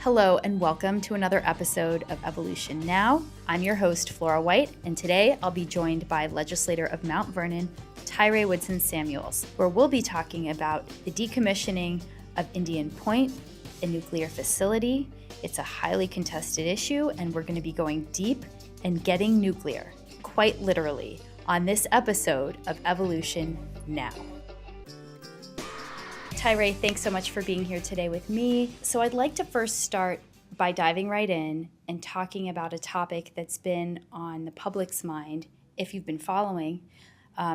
Hello and welcome to another episode of Evolution Now. I'm your host, Flora White, and today I'll be joined by Legislator of Mount Vernon, Tyrae Woodson-Samuels, where we'll be talking about the decommissioning of Indian Point, a nuclear facility. It's a highly contested issue, and we're going to be going deep and getting nuclear, quite literally, on this episode of Evolution Now. Tyrae, thanks so much for being here today with me. So I'd like to first start by diving right in and talking about a topic that's been on the public's mind, if you've been following,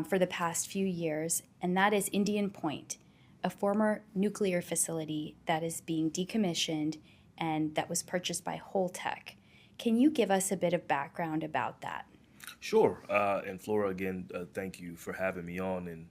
for the past few years, and that is Indian Point, a former nuclear facility that is being decommissioned and that was purchased by Holtec. Can you give us a bit of background about that? Sure. And Flora, again, thank you for having me on. And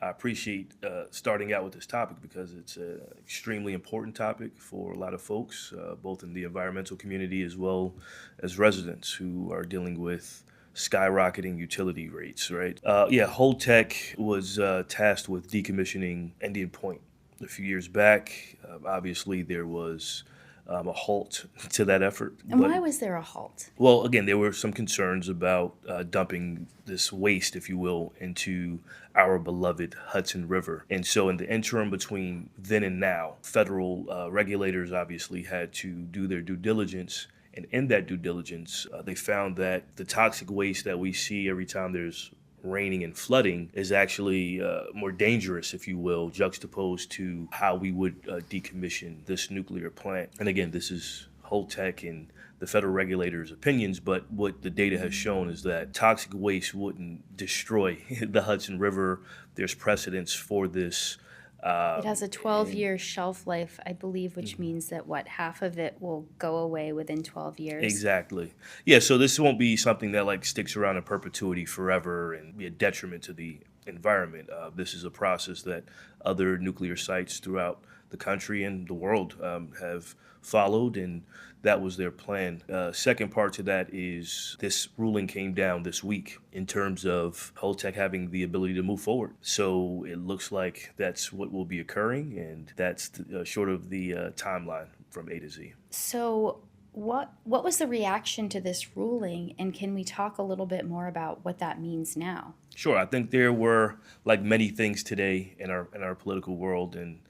I appreciate starting out with this topic because it's an extremely important topic for a lot of folks, both in the environmental community as well as residents who are dealing with skyrocketing utility rates, right? Holtec was tasked with decommissioning Indian Point a few years back. Obviously, there was a halt to that effort. And why was there a halt? Well, again, there were some concerns about dumping this waste, if you will, into our beloved Hudson River. And so in the interim between then and now, federal regulators obviously had to do their due diligence. And in that due diligence, they found that the toxic waste that we see every time there's raining and flooding is actually more dangerous, if you will, juxtaposed to how we would decommission this nuclear plant. And again, this is Holtec and the federal regulators' opinions, but what the data has shown is that toxic waste wouldn't destroy the Hudson River. There's precedence for this. It has a 12-year shelf life, I believe, which means that, half of it will go away within 12 years? Exactly. Yeah, so this won't be something that sticks around in perpetuity forever and be a detriment to the environment. This is a process that other nuclear sites throughout the country and the world have followed, and that was their plan. Second part to that is this ruling came down this week in terms of Holtec having the ability to move forward. So it looks like that's what will be occurring, and that's short of the timeline from A to Z. So what was the reaction to this ruling, and can we talk a little bit more about what that means now? Sure. I think there were, like many things today in our political world and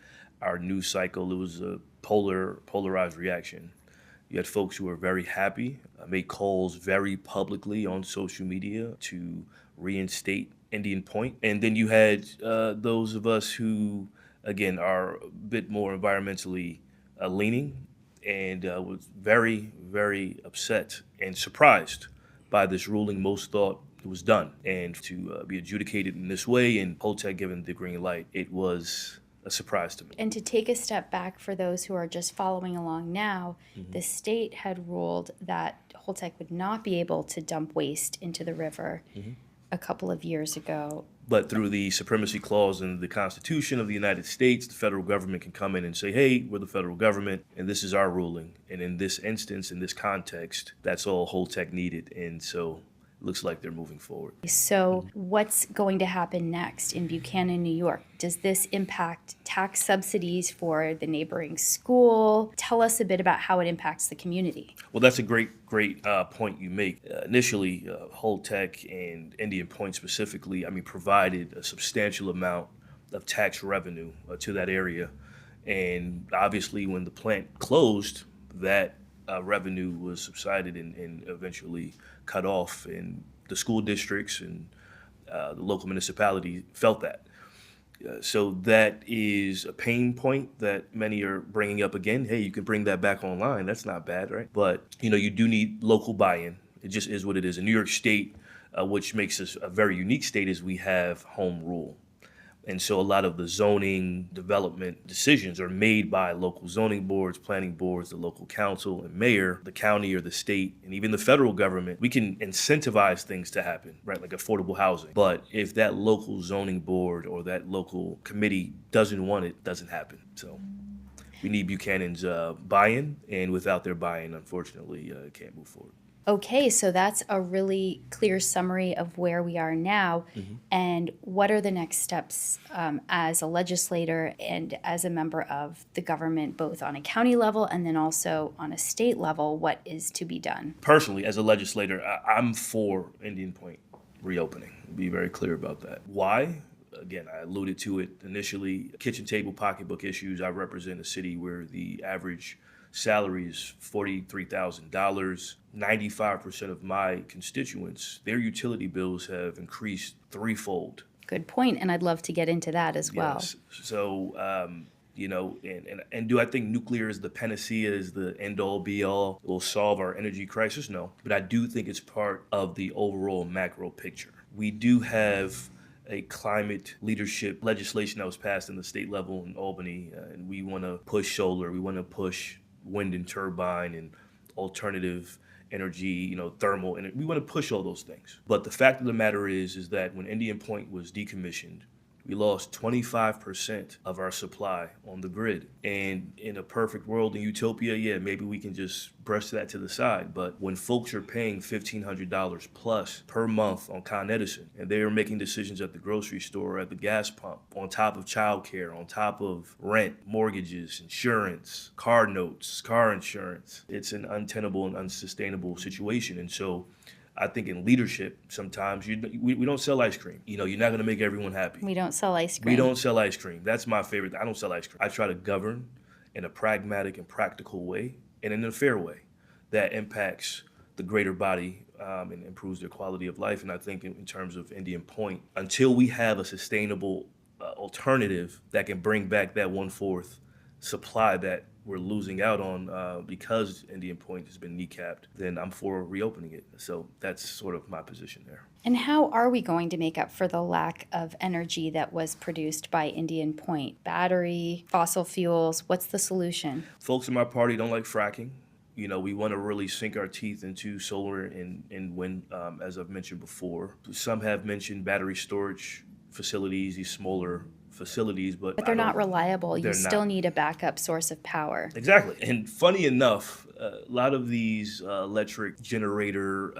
our news cycle, it was a polarized reaction. You had folks who were very happy, made calls very publicly on social media to reinstate Indian Point. And then you had those of us who, again, are a bit more environmentally leaning and was very, very upset and surprised by this ruling. Most thought it was done. And to be adjudicated in this way and Holtec given the green light, it was a surprise to me. And to take a step back for those who are just following along now, the state had ruled that Holtec would not be able to dump waste into the river a couple of years ago. But through the supremacy clause in the Constitution of the United States, the federal government can come in and say, hey, we're the federal government, and this is our ruling. And in this instance, in this context, that's all Holtec needed. And so looks like they're moving forward. So what's going to happen next in Buchanan, New York? Does this impact tax subsidies for the neighboring school? Tell us a bit about how it impacts the community. Well, that's a great point you make. Initially, Holtec and Indian Point specifically, provided a substantial amount of tax revenue to that area. And obviously, when the plant closed, that revenue was subsided and eventually cut off, and the school districts and the local municipality felt that. So that is a pain point that many are bringing up again. Hey, you can bring that back online. That's not bad, right? But, you do need local buy-in. It just is what it is. In New York State, which makes us a very unique state, is we have home rule. And so a lot of the zoning development decisions are made by local zoning boards, planning boards, the local council and mayor, the county or the state, and even the federal government. We can incentivize things to happen, right? Like affordable housing. But if that local zoning board or that local committee doesn't want it, it doesn't happen. So we need Buchanan's buy-in, and without their buy-in, unfortunately, it can't move forward. Okay, so that's a really clear summary of where we are now. And what are the next steps as a legislator and as a member of the government, both on a county level and then also on a state level? What is to be done? Personally, as a legislator, I'm for Indian Point reopening. Be very clear about that. Why? Again, I alluded to it initially. Kitchen table pocketbook issues. I represent a city where the average salary is $43,000. 95% of my constituents, their utility bills have increased threefold. Good point, and I'd love to get into that as well. Yes. So, and do I think nuclear is the panacea, is the end-all, be-all, will solve our energy crisis? No. But I do think it's part of the overall macro picture. We do have a climate leadership legislation that was passed in the state level in Albany, and we want to push solar, we want to push wind and turbine and alternative energy, thermal, and we want to push all those things. But the fact of the matter is that when Indian Point was decommissioned, we lost 25% of our supply on the grid. And in a perfect world, in utopia, yeah, maybe we can just brush that to the side. But when folks are paying $1,500 plus per month on Con Edison, and they are making decisions at the grocery store, at the gas pump, on top of childcare, on top of rent, mortgages, insurance, car notes, car insurance, it's an untenable and unsustainable situation. And so I think in leadership, sometimes we don't sell ice cream. You're not going to make everyone happy. We don't sell ice cream. We don't sell ice cream. That's my favorite. I don't sell ice cream. I try to govern in a pragmatic and practical way and in a fair way that impacts the greater body and improves their quality of life. And I think in terms of Indian Point, until we have a sustainable alternative that can bring back that 1/4 supply that we're losing out on because Indian Point has been kneecapped, then I'm for reopening it. So that's sort of my position there. And how are we going to make up for the lack of energy that was produced by Indian Point? Battery, fossil fuels, what's the solution? Folks in my party don't like fracking. We want to really sink our teeth into solar and wind, as I've mentioned before. Some have mentioned battery storage facilities, these smaller facilities, but they're not reliable. You still not. need a backup source of power. Exactly. And funny enough, a lot of these electric generator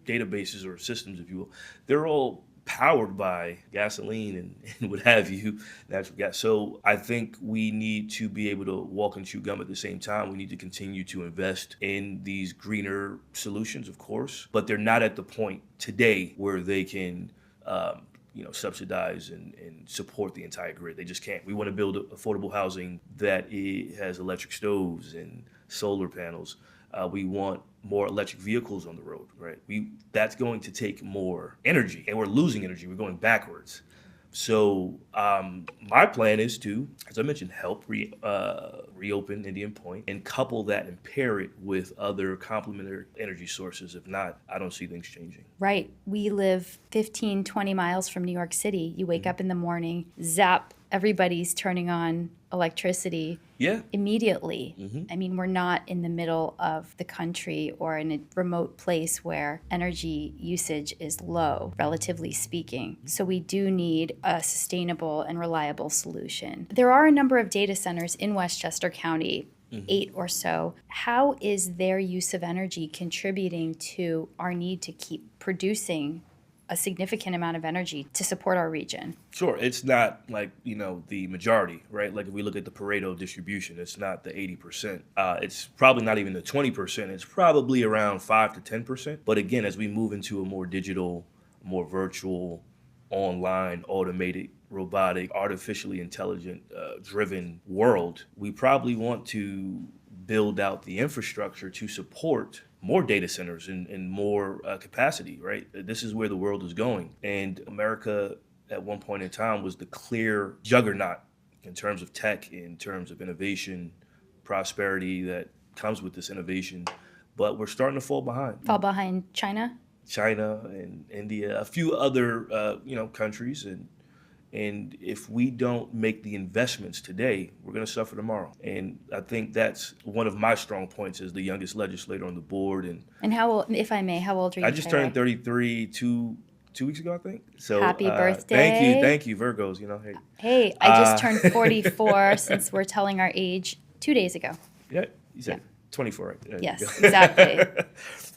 databases or systems, if you will, they're all powered by gasoline and what have you, natural gas. So I think we need to be able to walk and chew gum at the same time. We need to continue to invest in these greener solutions, of course, but they're not at the point today where they can subsidize and support the entire grid. They just can't. We want to build affordable housing that has electric stoves and solar panels. We want more electric vehicles on the road, right? That's going to take more energy, and we're losing energy. We're going backwards. So my plan is to, as I mentioned, help reopen Indian Point and couple that and pair it with other complementary energy sources. If not, I don't see things changing. Right. We live 15, 20 miles from New York City. You wake up in the morning, zap, everybody's turning on electricity immediately. I mean, we're not in the middle of the country or in a remote place where energy usage is low, relatively speaking. So we do need a sustainable and reliable solution. There are a number of data centers in Westchester County, 8 or so. How is their use of energy contributing to our need to keep producing a significant amount of energy to support our region? Sure. It's not like, the majority, right? Like if we look at the Pareto distribution, it's not the 80%. It's probably not even the 20%. It's probably around 5 to 10%. But again, as we move into a more digital, more virtual, online, automated, robotic, artificially intelligent, driven world, we probably want to build out the infrastructure to support more data centers and more capacity, right? This is where the world is going. And America at one point in time was the clear juggernaut in terms of tech, in terms of innovation, prosperity that comes with this innovation. But we're starting to fall behind. Fall behind China? China and India, a few other countries. And if we don't make the investments today, we're going to suffer tomorrow. And I think that's one of my strong points as the youngest legislator on the board. And how old, if I may, how old are you? I just turned 33 two weeks ago, I think. So happy birthday. Thank you, Virgos. Hey, I just turned 44 since we're telling our age 2 days ago. Yeah, you said 24, right? Yes, exactly.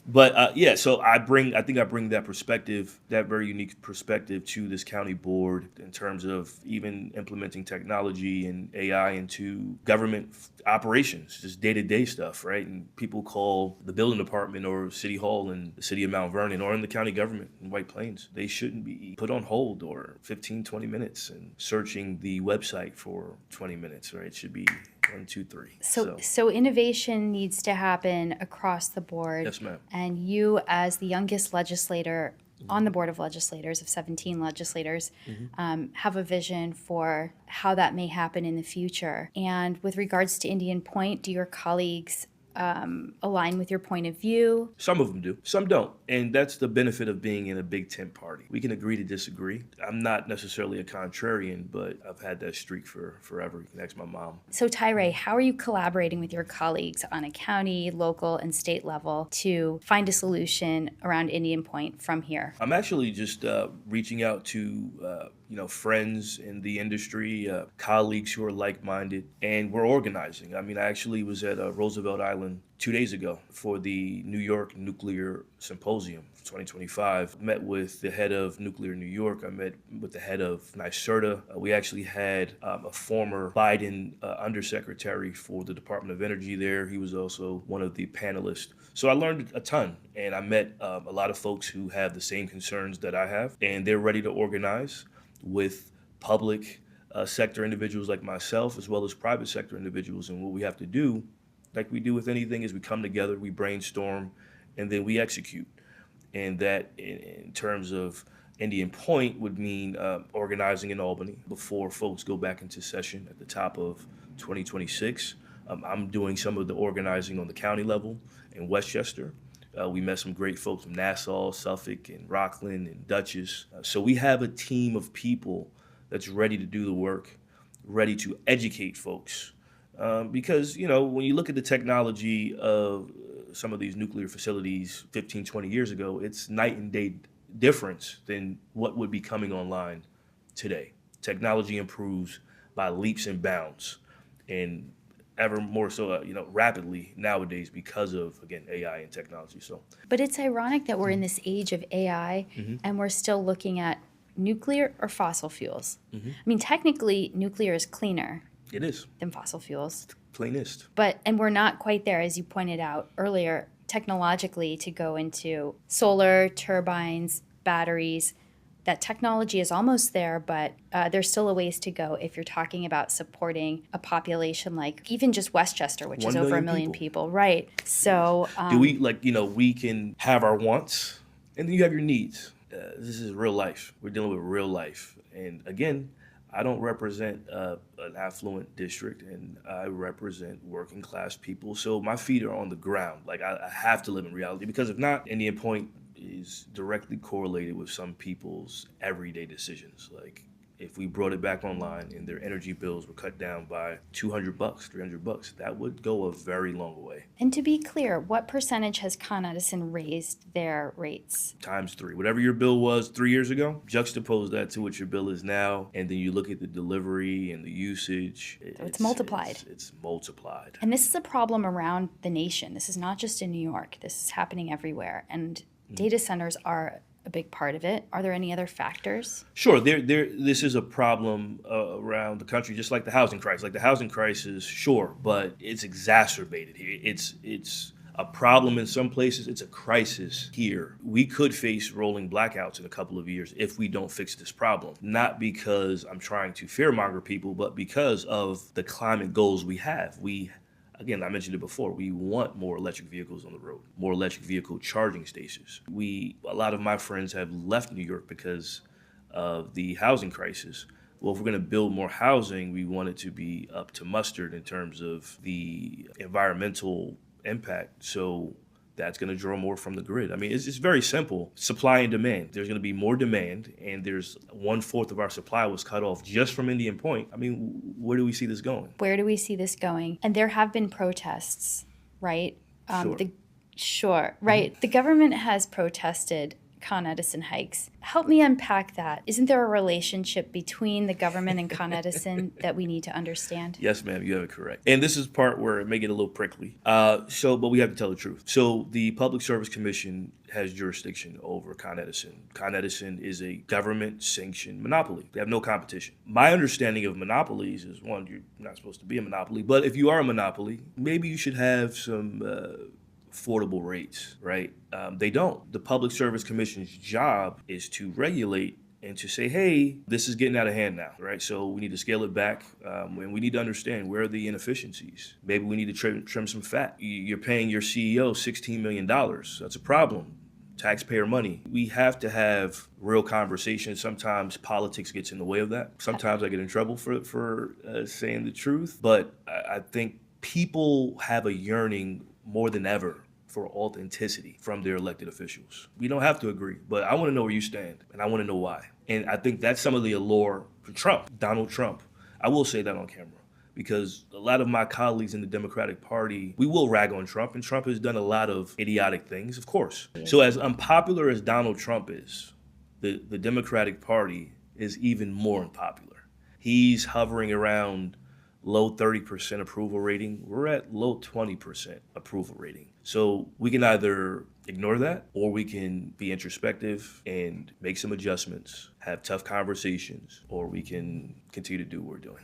But yeah, so I think I bring that perspective, that very unique perspective to this county board in terms of even implementing technology and AI into government operations, just day-to-day stuff, right? And people call the building department or city hall in the city of Mount Vernon or in the county government in White Plains. They shouldn't be put on hold or 15, 20 minutes and searching the website for 20 minutes, right? It should be 1, 2, 3. So innovation needs to happen across the board. Yes, ma'am. And you, as the youngest legislator on the Board of Legislators, of 17 legislators, have a vision for how that may happen in the future. And with regards to Indian Point, do your colleagues align with your point of view? Some of them do, some don't. And that's the benefit of being in a big tent party. We can agree to disagree. I'm not necessarily a contrarian, but I've had that streak for forever. You can ask my mom. So Tyrae, how are you collaborating with your colleagues on a county, local, and state level to find a solution around Indian Point from here? I'm actually just reaching out to friends in the industry, colleagues who are like-minded, and we're organizing. I mean, I actually was at Roosevelt Island 2 days ago for the New York Nuclear Symposium 2025. Met with the head of Nuclear New York. I met with the head of NYSERDA. We actually had a former Biden undersecretary for the Department of Energy there. He was also one of the panelists. So I learned a ton, and I met a lot of folks who have the same concerns that I have, and they're ready to organize with public sector individuals like myself, as well as private sector individuals. And what we have to do, like we do with anything, is we come together, we brainstorm, and then we execute. And that, in terms of Indian Point, would mean organizing in Albany before folks go back into session at the top of 2026. I'm doing some of the organizing on the county level in Westchester. We met some great folks from Nassau, Suffolk, and Rockland, and Dutchess. So we have a team of people that's ready to do the work, ready to educate folks. Because, when you look at the technology of some of these nuclear facilities 15, 20 years ago, it's night and day difference than what would be coming online today. Technology improves by leaps and bounds, and ever more so, rapidly nowadays because of, again, AI and technology. But it's ironic that we're in this age of AI and we're still looking at nuclear or fossil fuels. I mean, technically, nuclear is cleaner. It is. Than fossil fuels. Cleanest. And we're not quite there, as you pointed out earlier, technologically to go into solar, turbines, batteries. That technology is almost there, but there's still a ways to go if you're talking about supporting a population like even just Westchester, which is over 1 million people. Right. So do we, we can have our wants and then you have your needs. This is real life. We're dealing with real life. And again, I don't represent an affluent district, and I represent working class people. So my feet are on the ground. I have to live in reality, because if not, Indian Point is directly correlated with some people's everyday decisions. Like if we brought it back online and their energy bills were cut down by $200, $300, that would go a very long way. And to be clear, what percentage has Con Edison raised their rates? ×3. Whatever your bill was 3 years ago, juxtapose that to what your bill is now, and then you look at the delivery and the usage. It's multiplied. It's multiplied. And this is a problem around the nation. This is not just in New York. This is happening everywhere. And data centers are a big part of it. Are there any other factors? Sure. This is a problem around the country, just like the housing crisis. Like the housing crisis, sure, but it's exacerbated here. It's a problem in some places. It's a crisis here. We could face rolling blackouts in a couple of years if we don't fix this problem. Not because I'm trying to fearmonger people, but because of the climate goals we have. Again, I mentioned it before, we want more electric vehicles on the road, more electric vehicle charging stations. A lot of my friends have left New York because of the housing crisis. Well, if we're going to build more housing, we want it to be up to mustard in terms of the environmental impact. So that's going to draw more from the grid. I mean, it's very simple. Supply and demand. There's going to be more demand, and there's 1/4 of our supply was cut off just from Indian Point. I mean, where do we see this going? Where do we see this going? And there have been protests, right? Sure. Right. The government has protested Con Edison hikes. Help me unpack that. Isn't there a relationship between the government and Con Edison that we need to understand? Yes, ma'am, you have it correct. And this is part where it may get a little prickly. But we have to tell the truth. So the Public Service Commission has jurisdiction over Con Edison. Con Edison is a government-sanctioned monopoly. They have no competition. My understanding of monopolies is, one, you're not supposed to be a monopoly, but if you are a monopoly, maybe you should have some affordable rates, right? They don't. The Public Service Commission's job is to regulate and to say, hey, this is getting out of hand now, right? So we need to scale it back, and we need to understand where are the inefficiencies. Maybe we need to trim some fat. You're paying your CEO $16 million. That's a problem. Taxpayer money. We have to have real conversations. Sometimes politics gets in the way of that. Sometimes I get in trouble for saying the truth, but I think people have a yearning more than ever for authenticity from their elected officials. We don't have to agree, but I want to know where you stand, and I want to know why. And I think that's some of the allure for Trump, Donald Trump. I will say that on camera, because a lot of my colleagues in the Democratic Party, we will rag on Trump, and Trump has done a lot of idiotic things, of course. So as unpopular as Donald Trump is, the Democratic Party is even more unpopular. He's hovering around low 30% approval rating. We're at low 20% approval rating. So we can either ignore that, or we can be introspective and make some adjustments, have tough conversations, or we can continue to do what we're doing.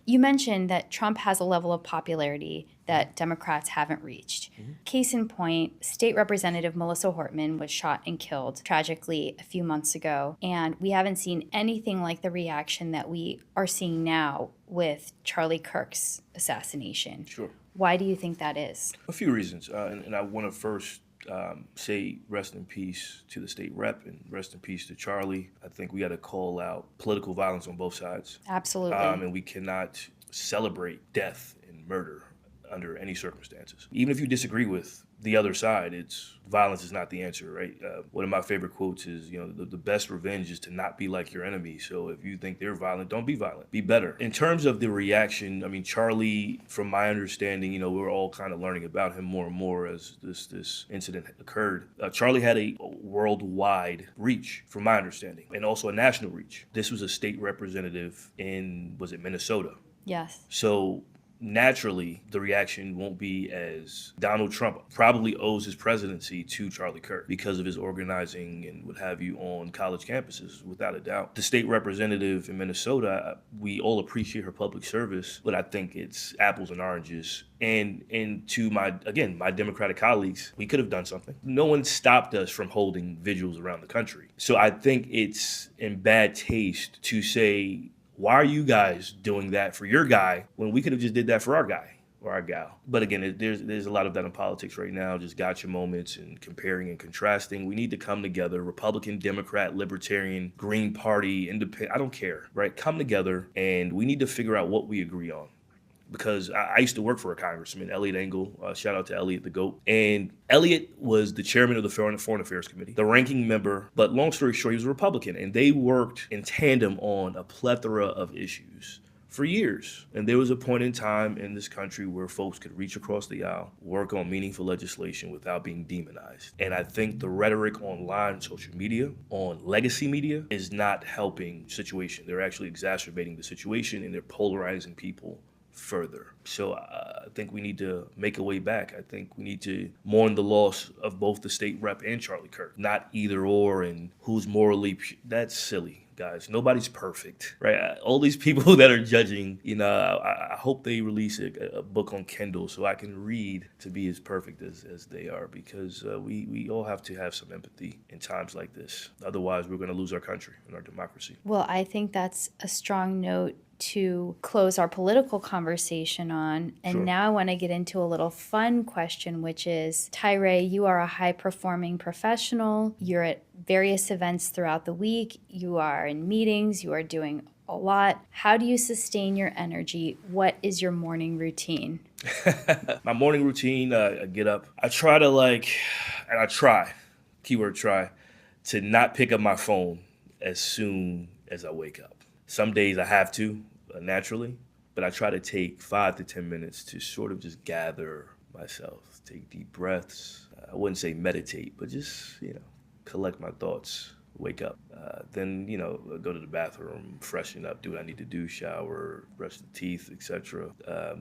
You mentioned that Trump has a level of popularity that Democrats haven't reached. Mm-hmm. Case in point, State Representative Melissa Hortman was shot and killed tragically a few months ago, and we haven't seen anything like the reaction that we are seeing now with Charlie Kirk's assassination. Sure. Why do you think that is? A few reasons, and I want to first say rest in peace to the state rep and rest in peace to Charlie. I think we got to call out political violence on both sides. Absolutely. And we cannot celebrate death and murder under any circumstances. Even if you disagree with the other side, it's violence is not the answer, right? One of my favorite quotes is, the best revenge is to not be like your enemy. So if you think they're violent, don't be violent. Be better. In terms of the reaction, I mean, Charlie, from my understanding, we're all kind of learning about him more and more as this incident occurred. Charlie had a worldwide reach, from my understanding, and also a national reach. This was a state representative in, was it Minnesota? Yes. So naturally, the reaction won't be as Donald Trump probably owes his presidency to Charlie Kirk because of his organizing and what have you on college campuses, without a doubt. The state representative in Minnesota, we all appreciate her public service, but I think it's apples and oranges. And to my Democratic colleagues, we could have done something. No one stopped us from holding vigils around the country. So I think it's in bad taste to say, why are you guys doing that for your guy when we could have just did that for our guy or our gal? But again, there's a lot of that in politics right now, just gotcha moments and comparing and contrasting. We need to come together, Republican, Democrat, Libertarian, Green Party, Independent, I don't care, right? Come together, and we need to figure out what we agree on. Because I used to work for a congressman, Elliot Engel. Shout out to Elliot, the GOAT. And Elliot was the chairman of the Foreign Affairs Committee, the ranking member. But long story short, he was a Republican. And they worked in tandem on a plethora of issues for years. And there was a point in time in this country where folks could reach across the aisle, work on meaningful legislation without being demonized. And I think the rhetoric online, social media, on legacy media is not helping the situation. They're actually exacerbating the situation, and they're polarizing people further. So I think we need to make a way back. I think we need to mourn the loss of both the state rep and Charlie Kirk, not either or and who's morally that's silly, guys. Nobody's perfect, right? All these people that are judging, I hope they release a book on Kindle so I can read to be as perfect as they are, because we all have to have some empathy in times like this. Otherwise, we're going to lose our country and our democracy. Well, I think that's a strong note to close our political conversation on. And Sure. Now I want to get into a little fun question, which is, Tyrae, you are a high-performing professional. You're at various events throughout the week. You are in meetings. You are doing a lot. How do you sustain your energy? What is your morning routine? My morning routine, I get up. I try, keyword try, to not pick up my phone as soon as I wake up. Some days I have to, naturally, but I try to take 5 to 10 minutes to sort of just gather myself, take deep breaths. I wouldn't say meditate, but just, collect my thoughts, wake up. Then, go to the bathroom, freshen up, do what I need to do, shower, brush the teeth, etc.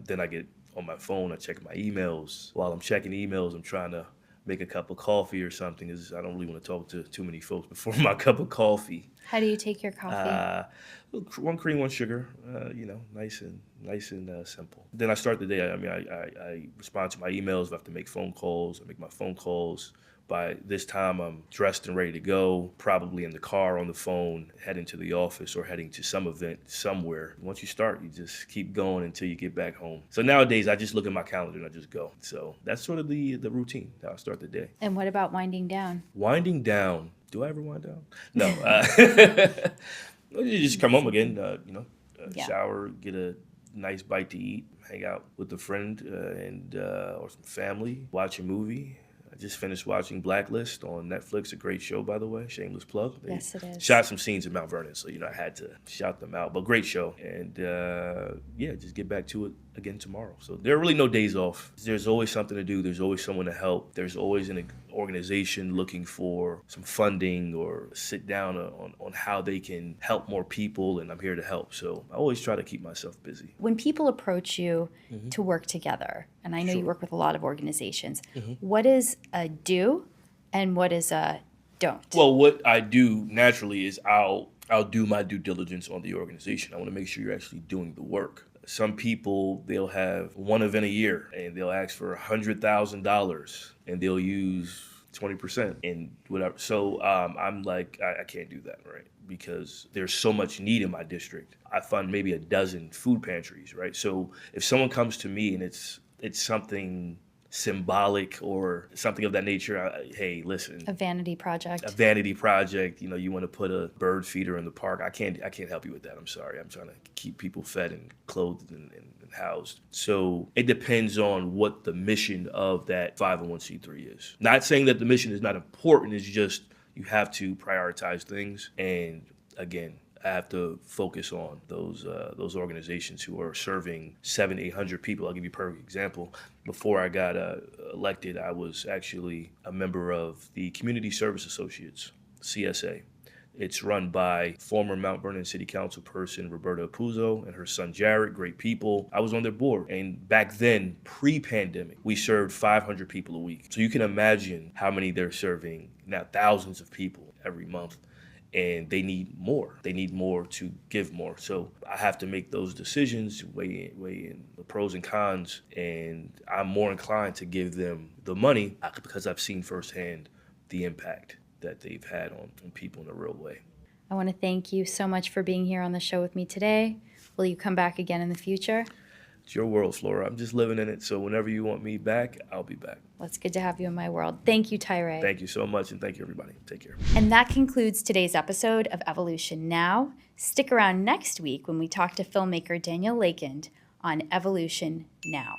Then I get on my phone, I check my emails. While I'm checking emails, I'm trying to make a cup of coffee or something, because I don't really want to talk to too many folks before my cup of coffee. How do you take your coffee? 1 cream, 1 sugar, nice and simple. Then I start the day. I respond to my emails. If I have to make phone calls, I make my phone calls. By this time, I'm dressed and ready to go, probably in the car on the phone, heading to the office or heading to some event somewhere. Once you start, you just keep going until you get back home. So nowadays, I just look at my calendar and I just go. So that's sort of the routine, how I start the day. And what about winding down? Winding down. Do I ever wind down? No. You just come home again, shower, get a nice bite to eat, hang out with a friend or some family, watch a movie. I just finished watching Blacklist on Netflix, a great show, by the way, shameless plug. Yes, it is. Shot some scenes in Mount Vernon, so, I had to shout them out, but great show. And just get back to it again tomorrow. So there are really no days off. There's always something to do. There's always someone to help. There's always an organization looking for some funding or sit down on how they can help more people, and I'm here to help. So I always try to keep myself busy. When people approach you to work together, and I know you work with a lot of organizations, what is a do and what is a don't? Well, what I do naturally is I'll do my due diligence on the organization. I want to make sure you're actually doing the work. Some people, they'll have one event a year and they'll ask for $100,000 and they'll use 20% and whatever. So I'm like, I can't do that, right? Because there's so much need in my district. I fund maybe a dozen food pantries, right? So if someone comes to me and it's something symbolic or something of that nature, hey, listen. A vanity project. A vanity project. You want to put a bird feeder in the park. I can't help you with that. I'm sorry. I'm trying to keep people fed and clothed and housed. So it depends on what the mission of that 501c3 is. Not saying that the mission is not important. It's just you have to prioritize things. And again, I have to focus on those organizations who are serving 700-800 people. I'll give you a perfect example. Before I got elected, I was actually a member of the Community Service Associates, CSA. It's run by former Mount Vernon City Council person Roberta Apuzzo and her son Jared, great people. I was on their board. And back then, pre-pandemic, we served 500 people a week. So you can imagine how many they're serving now, thousands of people every month. And they need more. They need more to give more. So I have to make those decisions, weigh in the pros and cons, and I'm more inclined to give them the money because I've seen firsthand the impact that they've had on people in a real way. I want to thank you so much for being here on the show with me today. Will you come back again in the future? It's your world, Flora. I'm just living in it, so whenever you want me back, I'll be back. Well, it's good to have you in my world. Thank you, Tyrae. Thank you so much, and thank you, everybody. Take care. And that concludes today's episode of Evolution Now. Stick around next week when we talk to filmmaker Daniel Lakend on Evolution Now.